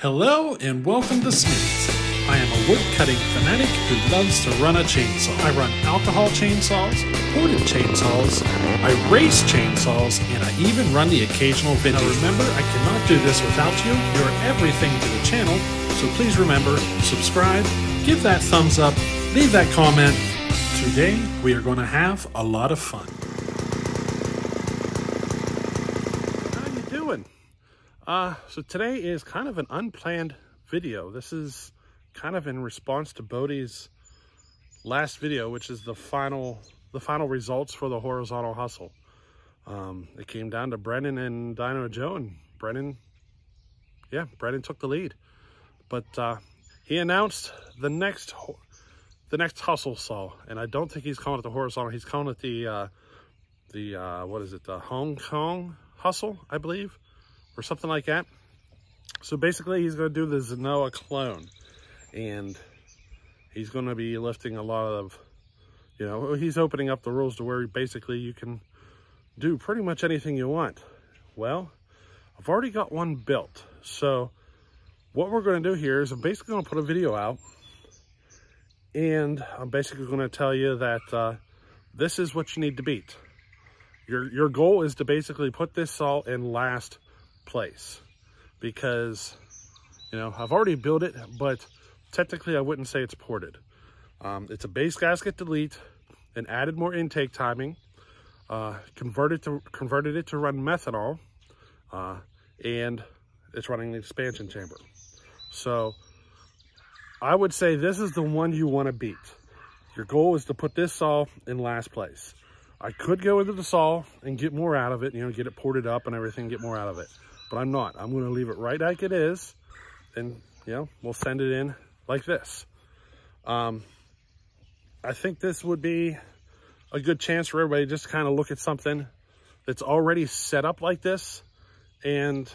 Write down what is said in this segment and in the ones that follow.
Hello and welcome to Smitty's. I am a wood cutting fanatic who loves to run a chainsaw. I run alcohol chainsaws, ported chainsaws, I race chainsaws, and I even run the occasional vintage. Now remember, I cannot do this without you. You're everything to the channel, so please remember, subscribe, give that thumbs up, leave that comment. Today, we are going to have a lot of fun. How you doing? So today is kind of an unplanned video. This is kind of in response to Bodie's last video, which is the final results for the horizontal hustle. It came down to Brendan and Dino Joe, and Brendan took the lead. But he announced the next hustle saw, and I don't think he's calling it the horizontal. He's calling it the what is it? The Hong Kong hustle, I believe, or something like that. So basically, he's going to do the Zenoah clone, and he's going to be lifting a lot of, he's opening up the rules to where basically you can do pretty much anything you want. Well, I've already got one built. So what we're going to do here is I'm basically going to put a video out, and I'm basically going to tell you that this is what you need to beat. Your goal is to basically put this saw in last place, because I've already built it, but technically I wouldn't say it's ported. It's a base gasket delete and added more intake timing, converted it to run methanol, and it's running the expansion chamber. So I would say this is the one you want to beat. Your goal is to put this saw in last place. I could go into the saw and get more out of it, get it ported up and everything, get more out of it. But I'm not. I'm going to leave it right like it is, and we'll send it in like this. I think this would be a good chance for everybody to just kind of look at something that's already set up like this, and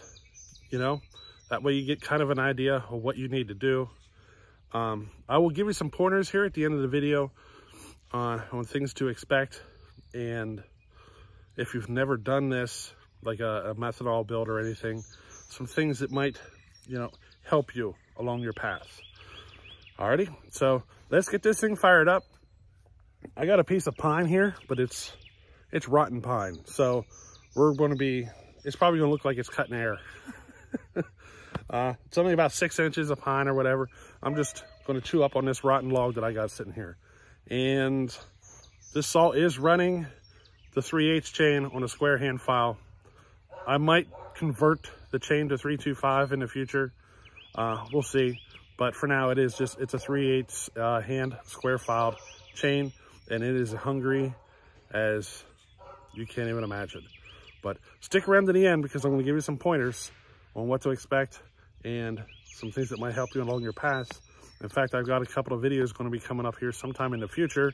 that way you get kind of an idea of what you need to do. I will give you some pointers here at the end of the video on things to expect, and if you've never done this, like a methanol build or anything, some things that might, help you along your path. Alrighty, so let's get this thing fired up. I got a piece of pine here, but it's rotten pine. So it's probably gonna look like it's cutting air. It's only about 6 inches of pine or whatever. I'm just gonna chew up on this rotten log that I got sitting here. And this saw is running the 3/8 chain on a square hand file. I might convert the chain to 325 in the future. We'll see. But for now, it's a 3/8 hand square filed chain, and it is hungry as you can't even imagine. But stick around to the end, because I'm going to give you some pointers on what to expect and some things that might help you along your path. In fact, I've got a couple of videos going to be coming up here sometime in the future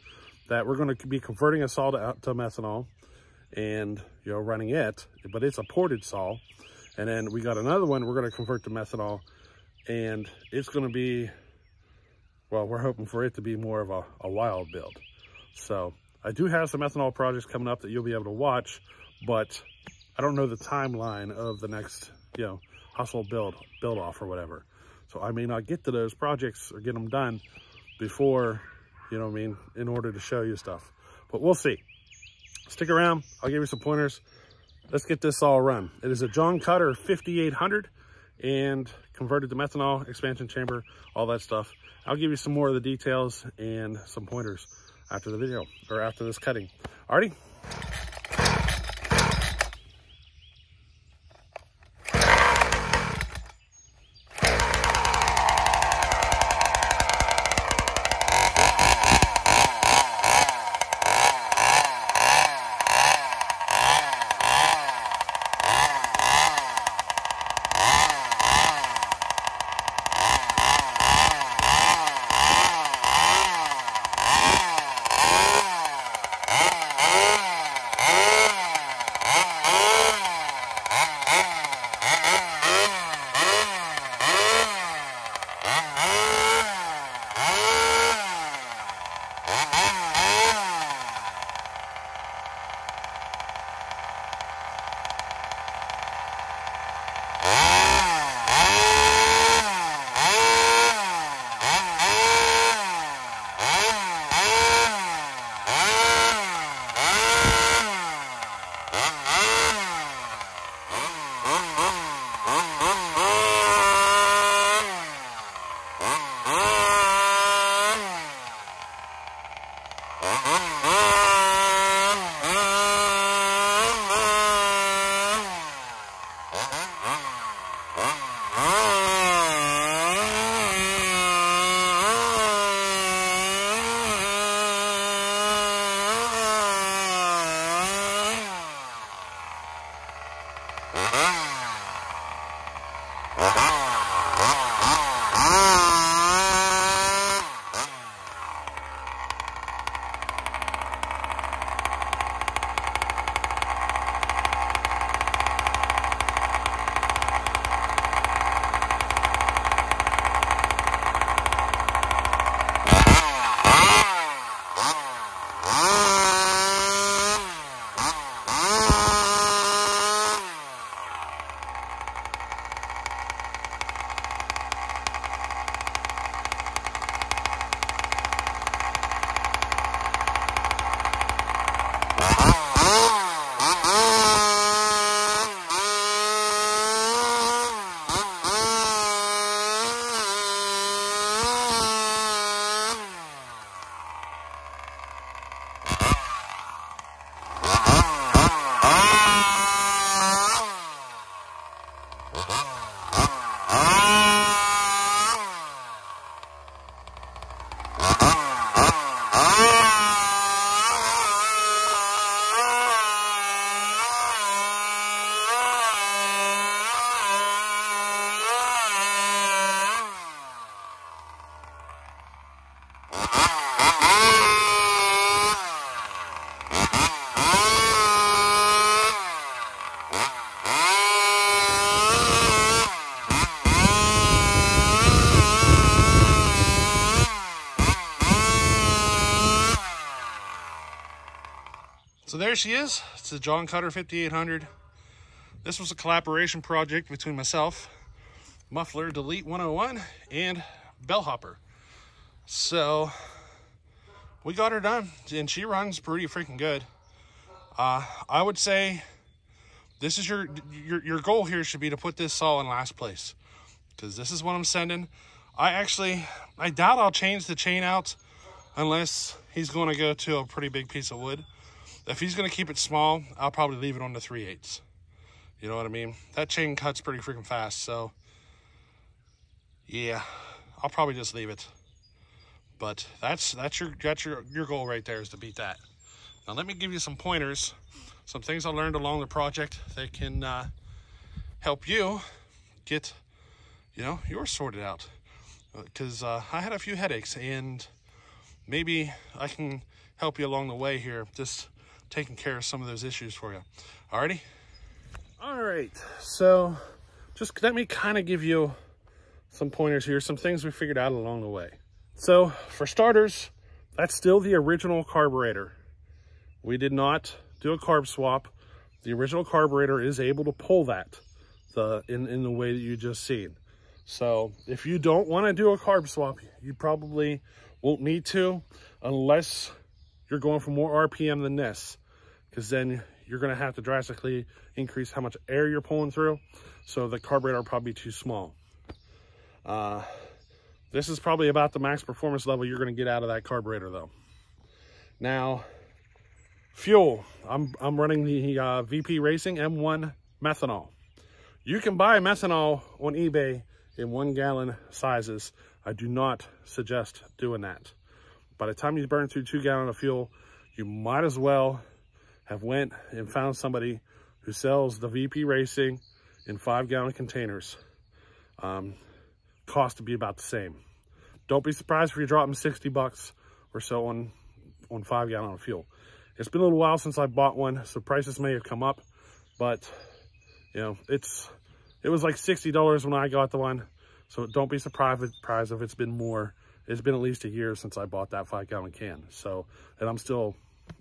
that we're going to be converting a saw to methanol and running it, but it's a ported saw. And then we got another one we're going to convert to methanol, and it's going to be, well, we're hoping for it to be more of a wild build. So I do have some methanol projects coming up that you'll be able to watch, but I don't know the timeline of the next hustle build off or whatever. So I may not get to those projects or get them done before, in order to show you stuff. But we'll see. Stick around, I'll give you some pointers. Let's get this all run. It is a John Cutter 5800 and converted to methanol, expansion chamber, all that stuff. I'll give you some more of the details and some pointers after the video, or after this cutting. Alrighty? So there she is. It's the John Cutter 5800. This was a collaboration project between myself, Muffler Delete 101, and Bellhopper. So we got her done, and she runs pretty freaking good. I would say this is your goal here should be to put this saw in last place, because this is what I'm sending. I doubt I'll change the chain out unless he's going to go to a pretty big piece of wood. If he's going to keep it small, I'll probably leave it on the 3/8. You know what I mean? That chain cuts pretty freaking fast, so yeah, I'll probably just leave it. But that's your goal right there, is to beat that. Now let me give you some pointers, some things I learned along the project that can help you get, you know, yours sorted out. Because I had a few headaches, and maybe I can help you along the way here, just taking care of some of those issues for you. Alrighty? All right, so just let me kind of give you some pointers here, some things we figured out along the way. So for starters, that's still the original carburetor. We did not do a carb swap. The original carburetor is able to pull that in the way that you just seen. So if you don't want to do a carb swap, you probably won't need to unless you're going for more RPM than this, because then you're going to have to drastically increase how much air you're pulling through. So the carburetor will probably be too small. This is probably about the max performance level you're going to get out of that carburetor though. Now, fuel. I'm running the VP Racing M1 methanol. You can buy methanol on eBay in 1 gallon sizes. I do not suggest doing that. By the time you burn through 2 gallons of fuel, you might as well have went and found somebody who sells the VP Racing in 5 gallon containers. Cost to be about the same. Don't be surprised if you're dropping 60 bucks or so on 5 gallon of fuel. It's been a little while since I bought one, so prices may have come up, but you know, it was like $60 when I got the one, so don't be surprised if it's been more. It's been at least a year since I bought that 5 gallon can. So, and I'm still,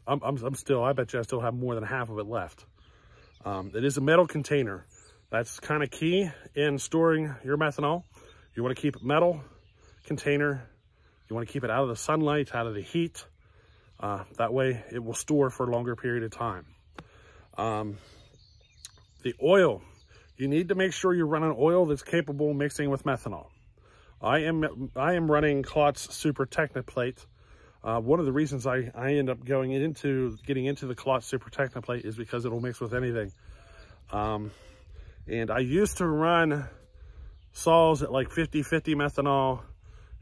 I bet you I still have more than half of it left. It is a metal container. That's kind of key in storing your methanol. You want to keep it metal container. You want to keep it out of the sunlight, out of the heat. That way it will store for a longer period of time. The oil, you need to make sure you're running oil that's capable of mixing with methanol. I am running Klotz Super Technoplate. One of the reasons I end up getting into the Klotz Super Technoplate is because it'll mix with anything. And I used to run saws at like 50-50 methanol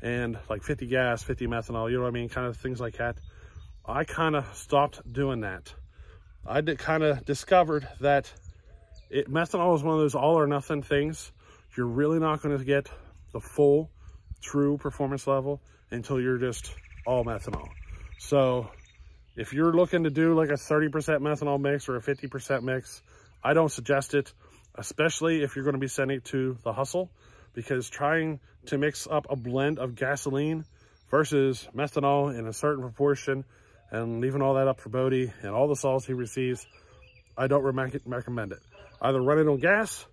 and like 50 gas, 50 methanol, you know what I mean? Kind of things like that. I kind of stopped doing that. I kind of discovered that methanol is one of those all or nothing things. You're really not going to get the full, true performance level until you're just all methanol. So if you're looking to do like a 30% methanol mix or a 50% mix, I don't suggest it, especially if you're going to be sending it to the hustle, because trying to mix up a blend of gasoline versus methanol in a certain proportion and leaving all that up for Bodie and all the saws he receives, I don't recommend it. Either run it on gas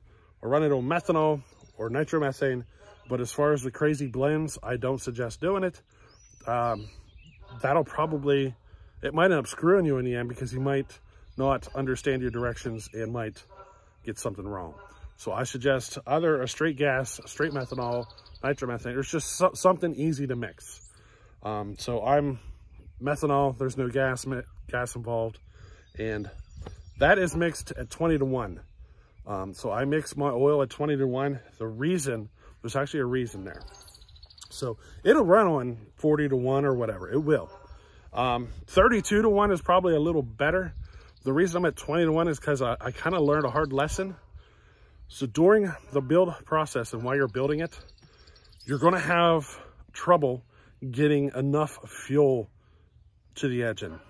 or run it on methanol or nitromethane. But as far as the crazy blends, I don't suggest doing it. That'll probably, it might end up screwing you in the end, because you might not understand your directions and might get something wrong. So I suggest either a straight gas, straight methanol, nitromethane, or just something easy to mix. So I'm methanol, there's no gas involved, and that is mixed at 20-to-1. So I mix my oil at 20-to-1. There's actually a reason there. So it'll run on 40-to-1 or whatever, it will. 32-to-1 is probably a little better. The reason I'm at 20-to-1 is because I kind of learned a hard lesson. So during the build process and while you're building it, you're going to have trouble getting enough fuel to the engine.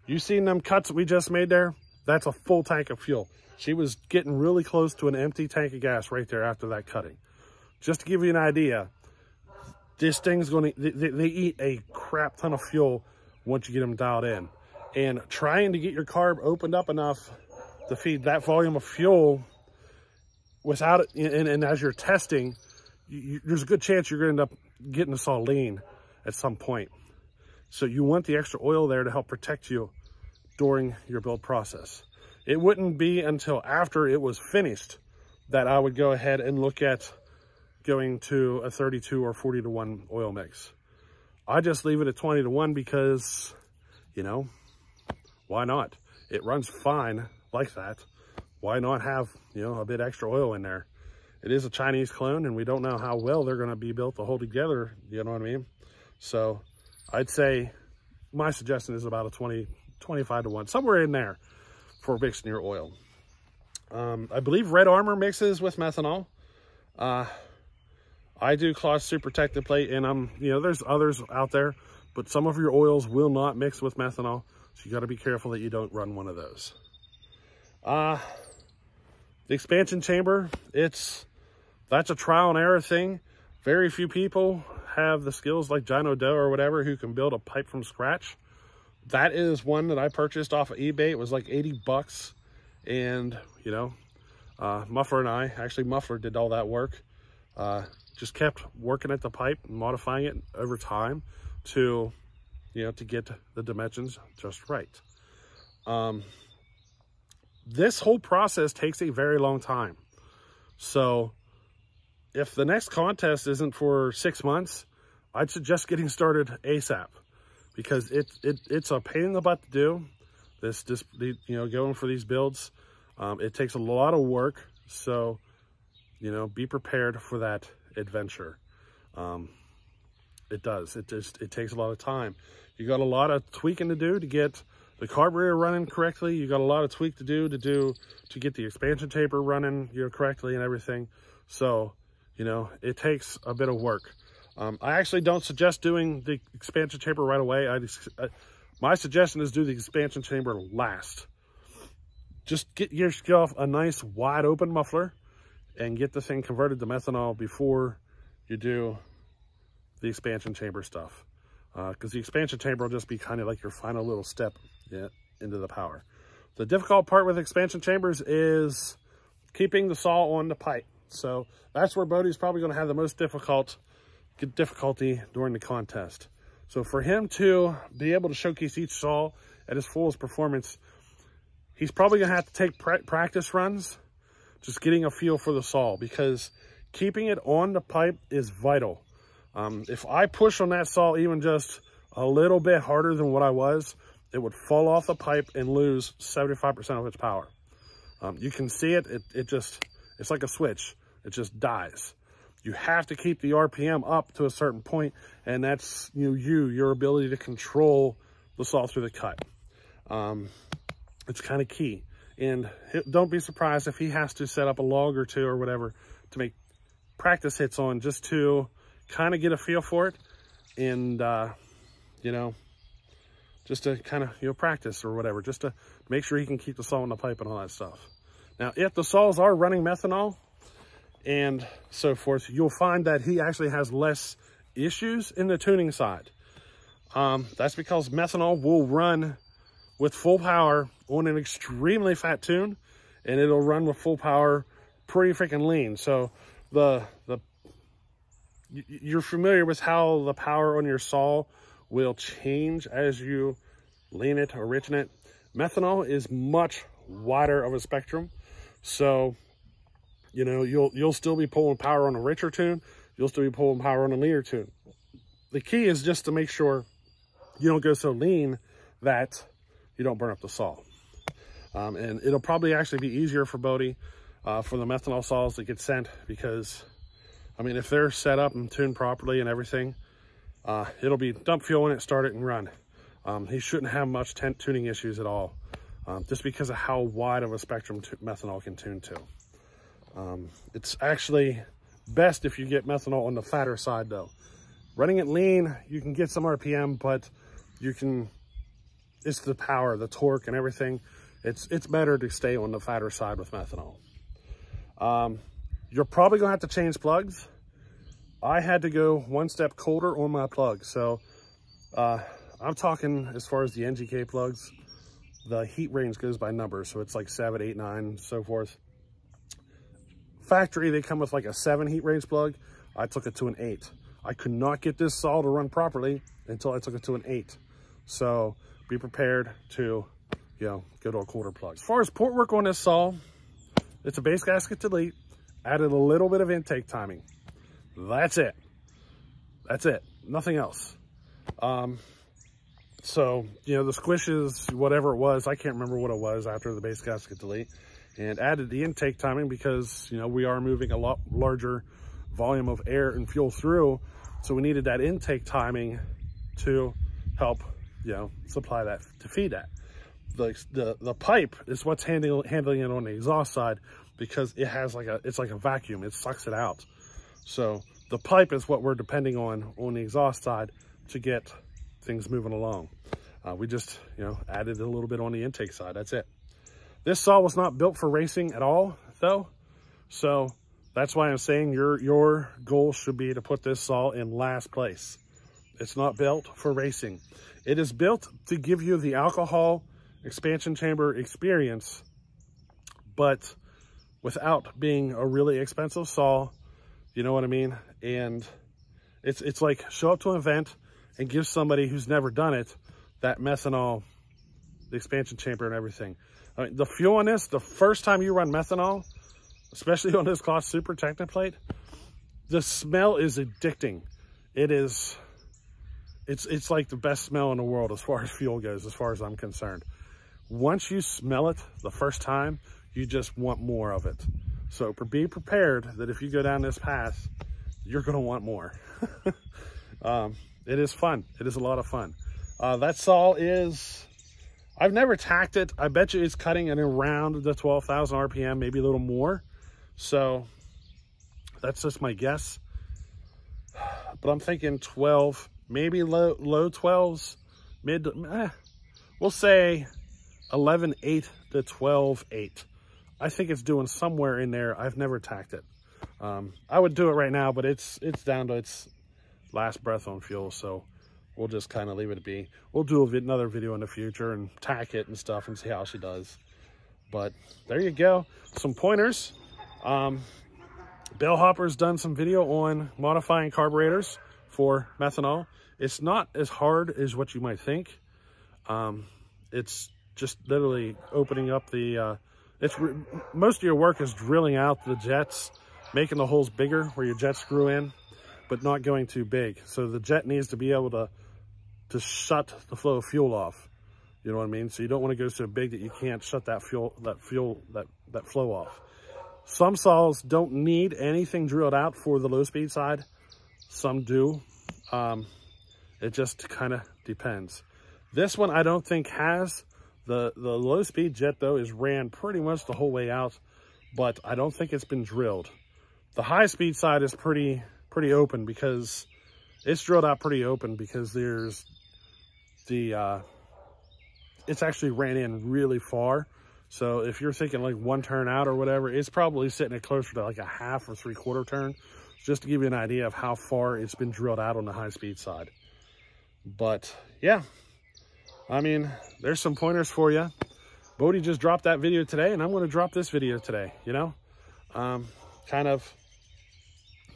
You seen them cuts we just made there? That's a full tank of fuel. She was getting really close to an empty tank of gas right there after that cutting. Just to give you an idea, this thing's going to, they eat a crap ton of fuel once you get them dialed in. and trying to get your carb opened up enough to feed that volume of fuel without it. And as you're testing, there's a good chance you're going to end up getting this all lean at some point. So you want the extra oil there to help protect you during your build process. It wouldn't be until after it was finished that I would go ahead and look at going to a 32 or 40-to-1 oil mix. I just leave it at 20-to-1 because, you know, why not? It runs fine like that. Why not have, you know, a bit extra oil in there? It is a Chinese clone, and we don't know how well they're going to be built to hold together, you know what I mean? So I'd say my suggestion is about a 25-to-1, somewhere in there for mixing your oil. I believe Red Armor mixes with methanol. I do Claas Super Tecniplate, and you know, there's others out there, but some of your oils will not mix with methanol, so you got to be careful that you don't run one of those. The expansion chamber, that's a trial and error thing. Very few people have the skills like John O'Doe or whatever who can build a pipe from scratch. That is one that I purchased off of eBay. It was like 80 bucks. And, you know, Muffler and I, actually Muffler did all that work. Just kept working at the pipe and modifying it over time to, you know, to get the dimensions just right. This whole process takes a very long time. So if the next contest isn't for 6 months, I'd suggest getting started ASAP, because it's a pain in the butt to do. You know, going for these builds, it takes a lot of work. So, you know, be prepared for that adventure. It does. It takes a lot of time. You got a lot of tweaking to do to get the carburetor running correctly. You got a lot of tweak to do to get the expansion chamber running, you know, correctly and everything. So, you know, it takes a bit of work. I actually don't suggest doing the expansion chamber right away. My suggestion is do the expansion chamber last. Just get yourself a nice wide open muffler and get the thing converted to methanol before you do the expansion chamber stuff. Because the expansion chamber will just be kind of like your final little step into the power. The difficult part with expansion chambers is keeping the saw on the pipe. So that's where Bodie's probably going to have the most difficulty during the contest. So for him to be able to showcase each saw at his fullest performance, he's probably going to have to take practice runs, just getting a feel for the saw, because keeping it on the pipe is vital. If I push on that saw even just a little bit harder than what I was, it would fall off the pipe and lose 75% of its power. You can see it. It's like a switch. It just dies. You have to keep the RPM up to a certain point, and that's your ability to control the saw through the cut. It's kind of key. And don't be surprised if he has to set up a log or two or whatever to make practice hits on, just to kind of get a feel for it, and you know, just to kind of practice or whatever, just to make sure he can keep the saw in the pipe and all that stuff. Now, if the saws are running methanol and so forth, you'll find that he actually has less issues in the tuning side. That's because methanol will run with full power on an extremely fat tune, and it'll run with full power pretty freaking lean. So you're familiar with how the power on your saw will change as you lean it or richen it. Methanol is much wider of a spectrum. So, you know, you'll still be pulling power on a richer tune. You'll still be pulling power on a leaner tune. The key is just to make sure you don't go so lean that you don't burn up the saw. And it'll probably actually be easier for Bodie, for the methanol saws that get sent, because, I mean, if they're set up and tuned properly and everything, it'll be dump fuel in it, start it, and run. He shouldn't have much tuning issues at all, just because of how wide of a spectrum methanol can tune to. It's actually best if you get methanol on the fatter side, though. Running it lean, you can get some RPM, but it's the power, the torque, and everything. It's better to stay on the fatter side with methanol. You're probably gonna have to change plugs. I had to go one step colder on my plug. So I'm talking as far as the NGK plugs, the heat range goes by numbers. So it's like 7, 8, 9, so forth. Factory, they come with like a 7 heat range plug. I took it to an 8. I could not get this saw to run properly until I took it to an 8. So be prepared to, you know, go to a quarter plug. As far as port work on this saw, it's a base gasket delete, added a little bit of intake timing. That's it. That's it. Nothing else. So, you know, the squishes, whatever it was, I can't remember what it was after the base gasket delete, and added the intake timing because, you know, we are moving a lot larger volume of air and fuel through. So we needed that intake timing to help, you know, supply that, to feed that. The pipe is what's handling it on the exhaust side because it has like it's like a vacuum. It sucks it out. So the pipe is what we're depending on the exhaust side to get things moving along. We just, you know, added a little bit on the intake side. That's it. This saw was not built for racing at all, though. So that's why I'm saying your goal should be to put this saw in last place. It's not built for racing. It is built to give you the alcohol expansion chamber experience, but without being a really expensive saw. You know what I mean? And it's like show up to an event and give somebody who's never done it that methanol, the expansion chamber and everything. I mean, the fuel on this, the first time you run methanol, especially on this Koch Super Technoplate, the smell is addicting. It's like the best smell in the world as far as fuel goes, as far as I'm concerned. Once you smell it the first time, you just want more of it. So be prepared that if you go down this path, you're going to want more. It is fun. It is a lot of fun. That saw is, I've never tacked it. I bet you it's cutting at around the 12,000 RPM, maybe a little more. So that's just my guess. But I'm thinking 12, maybe low 12s, we'll say 11.8 to 12.8. I think it's doing somewhere in there. I've never tacked it. I would do it right now, but it's down to its last breath on fuel, so we'll just kind of leave it be. We'll do another video in the future and tack it and stuff and see how she does. But there you go, some pointers. Bellhopper's done some video on modifying carburetors for methanol. It's not as hard as what you might think. It's just literally opening up the most of your work is drilling out the jets, making the holes bigger where your jets screw in, but not going too big. So the jet needs to be able to shut the flow of fuel off. You know what I mean? So you don't want to go so big that you can't shut that flow off. Some saws don't need anything drilled out for the low speed side. Some do. It just kind of depends. This one I don't think has. The low speed jet though is ran pretty much the whole way out, but I don't think it's been drilled. The high speed side is pretty open because it's drilled out pretty open because there's it's actually ran in really far. So if you're thinking like one turn out or whatever, it's probably sitting at closer to like a half or 3/4 turn, just to give you an idea of how far it's been drilled out on the high speed side. But yeah, I mean, there's some pointers for you. Bodie just dropped that video today, and I'm going to drop this video today, you know? Kind of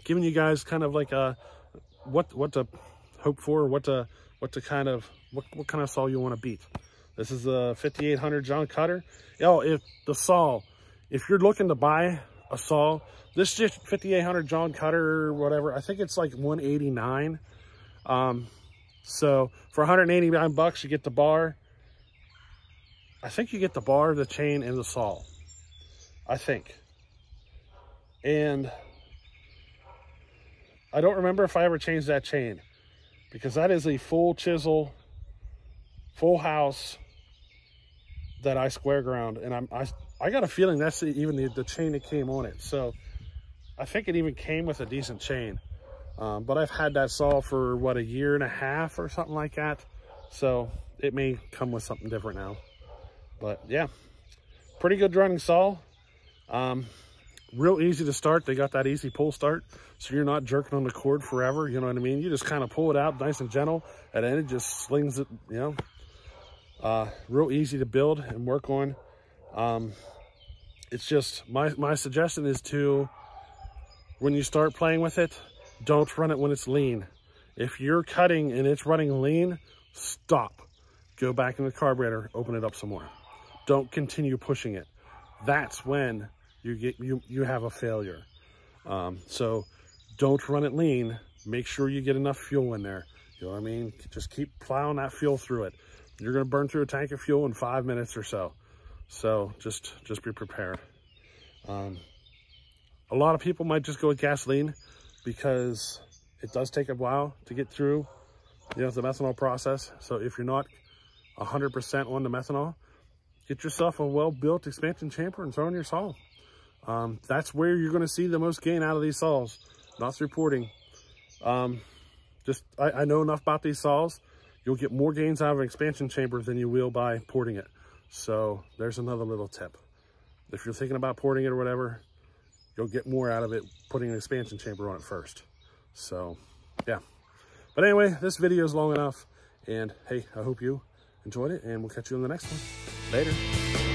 giving you guys kind of like a, what to hope for, what kind of saw you want to beat. This is a 5800 John Cutter. If you're looking to buy a saw, this just 5800 John Cutter or whatever, I think it's like 189. So for 189 bucks, you get the bar. I think you get the bar, the chain, and the saw. I think. And I don't remember if I ever changed that chain, because that is a full chisel, full house that I square ground, and I got a feeling that's even the chain that came on it. So I think it even came with a decent chain. But I've had that saw for what, 1.5 years or something like that. So it may come with something different now. But yeah, pretty good running saw. real easy to start. They got that easy pull start, so you're not jerking on the cord forever, you know what I mean? You just kind of pull it out nice and gentle, and then it just slings it, you know. Real easy to build and work on. It's just, my suggestion is to, when you start playing with it, don't run it when it's lean. If you're cutting and it's running lean, stop. Go back in the carburetor, open it up some more. Don't continue pushing it. That's when you have a failure. So don't run it lean. Make sure you get enough fuel in there. You know what I mean? Just keep plowing that fuel through it. You're gonna burn through a tank of fuel in 5 minutes or so. So just be prepared. A lot of people might just go with gasoline because it does take a while to get through, you know, the methanol process. So if you're not 100% on the methanol, get yourself a well-built expansion chamber and throw in your saw. That's where you're going to see the most gain out of these saws, not through porting. I know enough about these saws. You'll get more gains out of an expansion chamber than you will by porting it. So there's another little tip. If you're thinking about porting it or whatever, you'll get more out of it putting an expansion chamber on it first. So yeah, but anyway, this video is long enough, and hey, I hope you enjoyed it, and we'll catch you in the next one. Later.